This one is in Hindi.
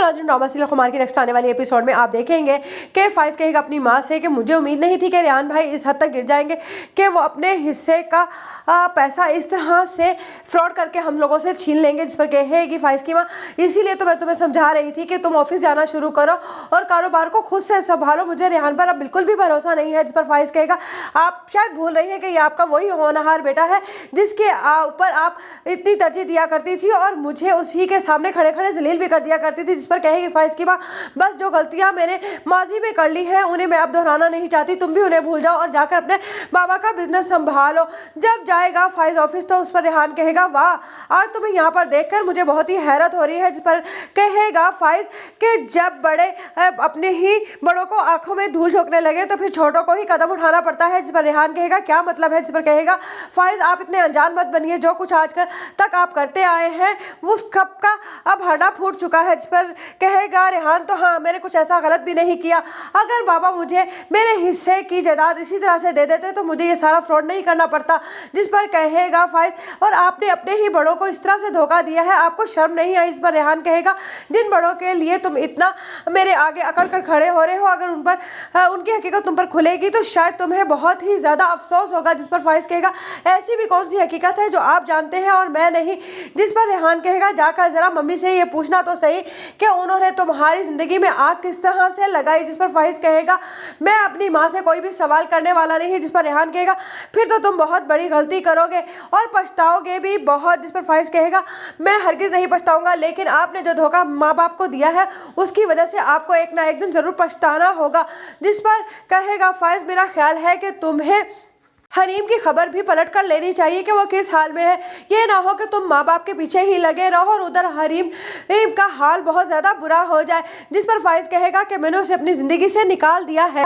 नाज़रीन, ड्रामा सीरियल खुमार की नेक्स्ट आने वाली एपिसोड में आप देखेंगे कि फाइज कहेगा अपनी माँ से कि मुझे उम्मीद नहीं थी कि रेहान भाई इस हद तक गिर जाएंगे कि वो अपने हिस्से का पैसा इस तरह से फ्रॉड करके हम लोगों से छीन लेंगे। जिस पर कहेगी फाइज की माँ, इसीलिए तो मैं तुम्हें समझा रही थी कि तुम ऑफिस जाना शुरू करो और कारोबार को खुद से संभालो, मुझे रेहान पर अब बिल्कुल भी भरोसा नहीं है। जिस पर फाइज कहेगा आप शायद भूल रही हैं कि ये आपका वही होनहार बेटा है जिसके ऊपर आप इतनी तरजीह दिया करती थी और मुझे उसी के सामने खड़े खड़े जलील भी कर दिया करती थी। जिस पर कहेगी फाइज की माँ, बस जो गलतियां मैंने माजी में कर ली हैं उन्हें मैं अब दोहराना नहीं चाहती, तुम भी उन्हें भूल जाओ और जाकर अपने बाबा का बिजनेस संभालो। जब जाएगा फाइज ऑफिस तो उस पर रेहान कहेगा वाह, आज तुम्हें यहाँ पर देखकर मुझे बहुत ही हैरत हो रही है। जिस पर कहेगा फाइज कि जब बड़े अपने ही बड़ों को आंखों में धूल झोंकने लगे तो फिर छोटों को ही कदम उठाना पड़ता है। जिस पर रेहान कहेगा क्या मतलब है। जिस पर कहेगा फाइज आप इतने अनजान मत बनिए, जो कुछ आज तक आप करते आए हैं उस कप का अब हड्डा फूट चुका है। जिस पर कहेगा रेहान तो हाँ, मैंने कुछ ऐसा गलत भी नहीं किया, अगर बाबा मुझे मेरे हिस्से की जायदाद इसी तरह से दे देते तो मुझे ये सारा फ्रॉड नहीं करना पड़ता। जिस पर कहेगा फाइज और आपने अपने ही बड़ों को इस तरह से धोखा दिया है, आपको शर्म नहीं आई। इस पर रेहान कहेगा जिन बड़ों के लिए तुम इतना मेरे आगे अकड़ कर खड़े हो रहे हो, अगर उन पर उनकी हकीकत तुम पर खुलेगी तो शायद तुम्हें बहुत ही ज्यादा अफसोस होगा। जिस पर फाइज कहेगा ऐसी भी कौन सी हकीकत है जो आप जानते हैं और मैं नहीं। जिस पर रेहान कहेगा जाकर जरा मम्मी से ये पूछना तो सही कि उन्होंने तुम्हारी जिंदगी में आग किस तरह से लगाई। जिस पर फाइज कहेगा मैं अपनी माँ से कोई भी सवाल करने वाला नहीं। जिस पर रेहान कहेगा फिर तो तुम बहुत बड़ी गलती करोगे और पछताओगे भी बहुत। जिस पर फाइज कहेगा मैं हरगिज नहीं पछताऊंगा, लेकिन आपने जो धोखा माँ बाप को दिया है उसकी वजह से आपको एक ना एक दिन जरूर पछताना होगा। जिस पर कहेगा फाइज मेरा ख्याल है कि तुम्हें हरीम की खबर भी पलट कर लेनी चाहिए कि वो किस हाल में है, ये ना हो कि तुम माँ बाप के पीछे ही लगे रहो और उधर हरीम का हाल बहुत ज्यादा बुरा हो जाए। जिस पर फाइज कहेगा कि मैंने उसे अपनी जिंदगी से निकाल दिया है।